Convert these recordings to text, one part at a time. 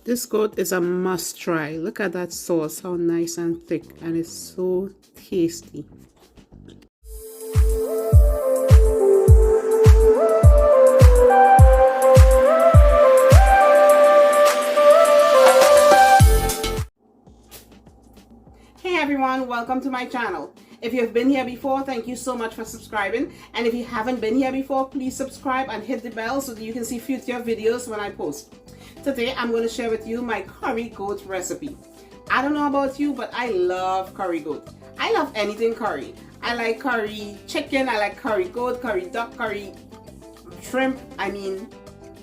This goat is a must try. Look at that sauce, how nice and thick, and it's so tasty. Hey everyone, welcome to my channel. If you've been here before, thank you so much for subscribing. And if you haven't been here before, please subscribe and hit the bell so that you can see future videos when I post. Today, I'm going to share with you my curry goat recipe. I don't know about you, but I love curry goat. I love anything curry. I like curry chicken, I like curry goat, curry duck, curry shrimp. I mean,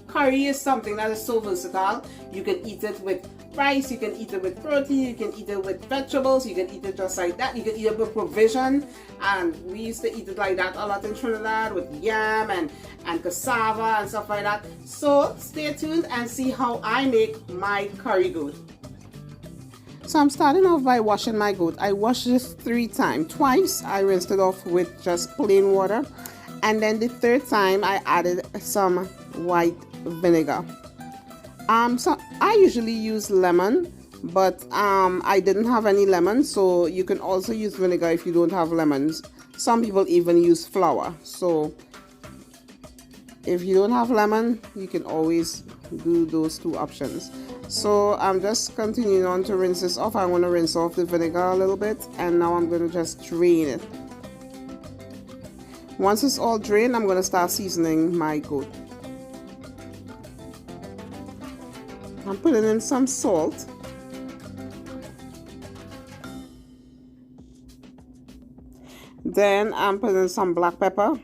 curry is something that is so versatile. You can eat it with rice, you can eat it with roti, you can eat it with vegetables, you can eat it just like that, you can eat it with provision, and we used to eat it like that a lot in Trinidad with yam and cassava and stuff like that. So stay tuned and see how I make my curry goat. So I'm starting off by washing my goat. I washed this 3 times. Twice I rinsed it off with just plain water, and then the 3rd time I added some white vinegar. So I usually use lemon, but I didn't have any lemon, so you can also use vinegar if you don't have lemons. Some people even use flour. So if you don't have lemon, you can always do those 2 options. So I'm just continuing on to rinse this off. I want to rinse off the vinegar a little bit, and now I'm going to just drain it. Once it's all drained, I'm going to start seasoning my goat. I'm putting in some salt. Then I'm putting in some black pepper.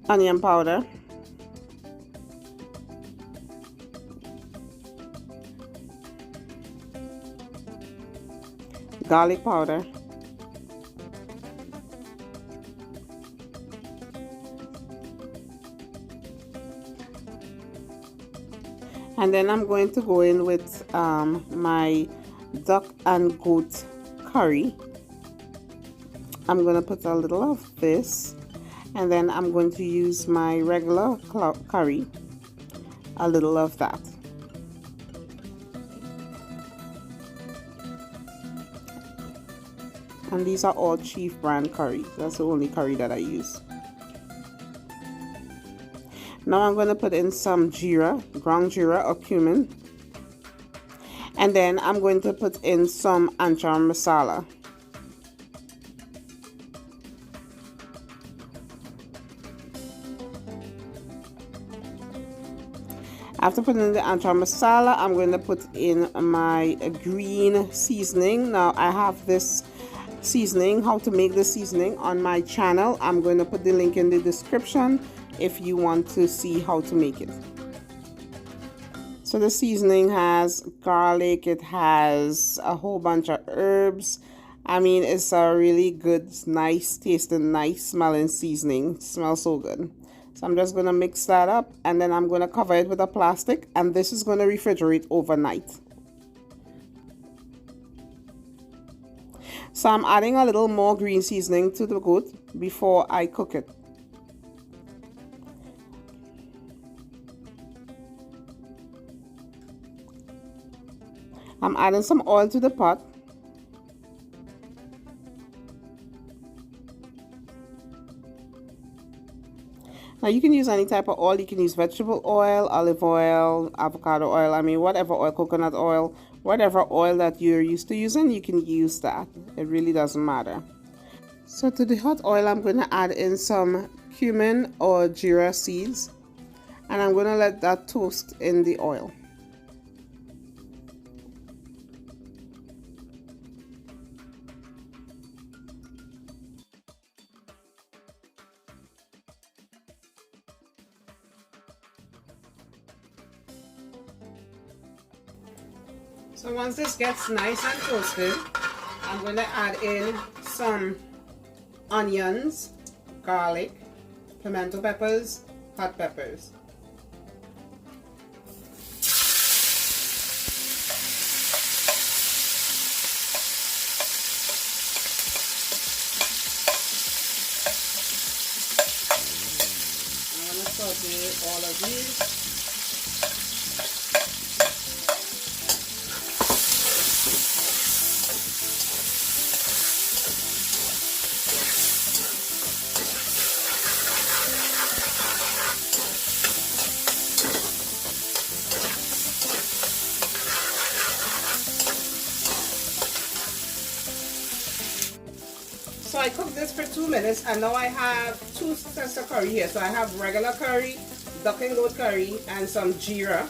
Onion powder. Garlic powder. And then I'm going to go in with my duck and goat curry. I'm going to put a little of this, and then I'm going to use my regular curry, a little of that. And these are all Chief brand curries. That's the only curry that I use. Now I'm going to put in some jeera, ground jeera or cumin. And then I'm going to put in some anchar masala. After putting in the anchar masala, I'm going to put in my green seasoning. Now I have this seasoning, how to make this seasoning, on my channel. I'm going to put the link in the description if you want to see how to make it. So the seasoning has garlic, it has a whole bunch of herbs. I mean, it's a really good, nice tasting, nice smelling seasoning. It smells so good. So I'm just going to mix that up, and then I'm going to cover it with a plastic, and this is going to refrigerate overnight. So I'm adding a little more green seasoning to the goat before I cook it. I'm adding some oil to the pot. Now you can use any type of oil. You can use vegetable oil, olive oil, avocado oil, I mean whatever oil, coconut oil, whatever oil that you're used to using, you can use that. It really doesn't matter. So to the hot oil, I'm going to add in some cumin or jeera seeds, and I'm going to let that toast in the oil. So once this gets nice and toasted, I'm going to add in some onions, garlic, pimento peppers, hot peppers. I'm going to saute all of these. So I cooked this for 2 minutes, and now I have two sets of curry here. So I have regular curry, duck and goat curry, and some jeera,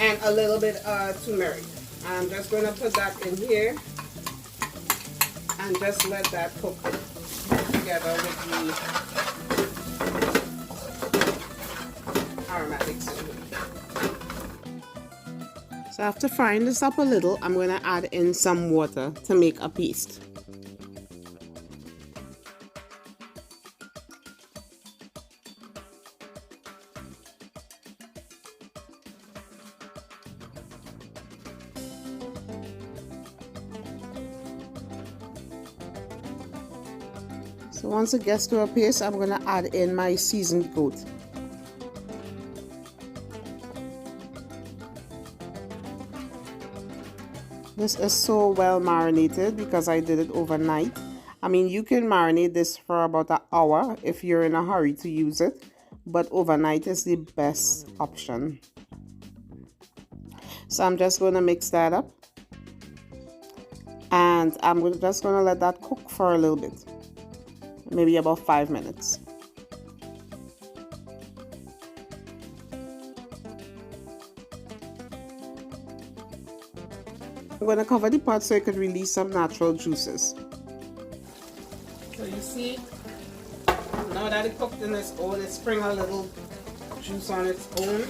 and a little bit of tumeric. I'm just going to put that in here and just let that cook together with the aromatics in here. So after frying this up a little, I'm going to add in some water to make a paste. So once it gets to a paste, I'm going to add in my seasoned goat. This is so well marinated because I did it overnight. I mean, you can marinate this for about an hour if you're in a hurry to use it, but overnight is the best option. So I'm just going to mix that up, and I'm just going to let that cook for a little bit. Maybe about 5 minutes. I'm going to cover the pot so it could release some natural juices. So you see, now that it cooked in its own, it's spring a little juice on its own.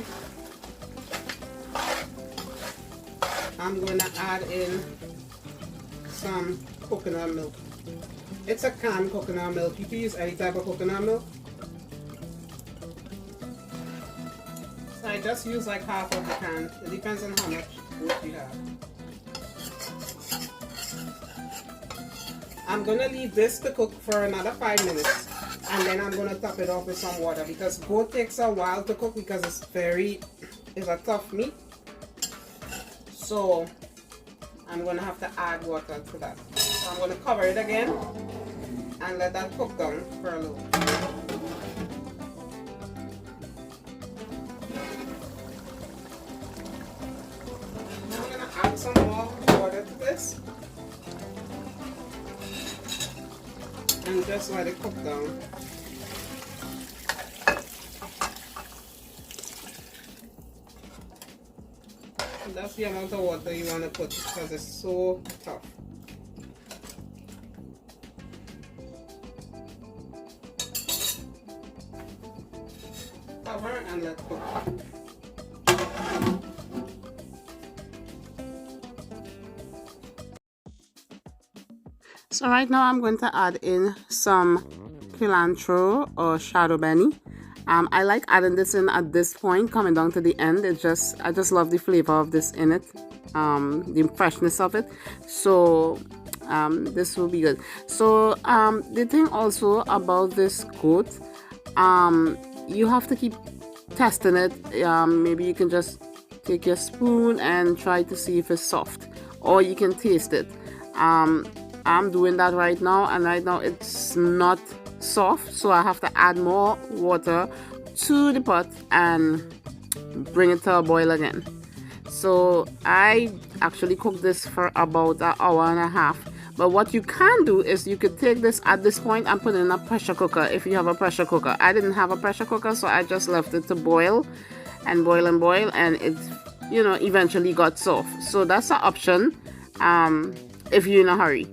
I'm going to add in some coconut milk. It's a canned coconut milk. You can use any type of coconut milk. So I just use like half of the can. It depends on how much milk you have. I'm going to leave this to cook for another 5 minutes. And then I'm going to top it off with some water, because goat takes a while to cook because it's a tough meat. So I'm going to have to add water to that. So I'm going to cover it again and let that cook down for a little. Now I'm going to add some more water to this and just let it cook down. And that's the amount of water you want to put because it's so tough. Cover and let cook. So right now I'm going to add in some cilantro or shadow benny. I like adding this in at this point, coming down to the end. I just love the flavor of this in it, the freshness of it. So this will be good. So the thing also about this goat, you have to keep testing it. Maybe you can just take your spoon and try to see if it's soft, or you can taste it. I'm doing that right now, and right now it's not soft, so I have to add more water to the pot and bring it to a boil again. So I actually cooked this for about an hour and a half. But what you can do is you could take this at this point and put it in a pressure cooker if you have a pressure cooker. I didn't have a pressure cooker, so I just left it to boil and boil and boil, and it, eventually got soft. So that's an option if you're in a hurry.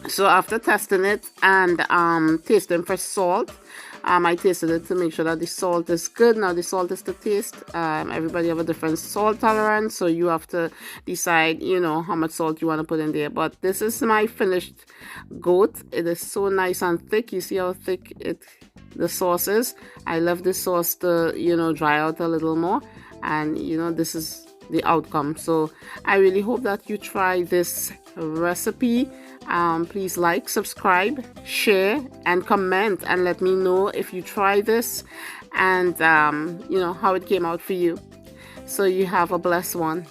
So after testing it and tasting for salt, I tasted it to make sure that the salt is good. Now the salt is to taste. Everybody have a different salt tolerance, so you have to decide, how much salt you want to put in there. But this is my finished goat. It is so nice and thick. You see how thick the sauce is. I left the sauce to, dry out a little more, and this is the outcome. So I really hope that you try this recipe. Please like, subscribe, share, and comment, and let me know if you try this and how it came out for you. So you have a blessed one.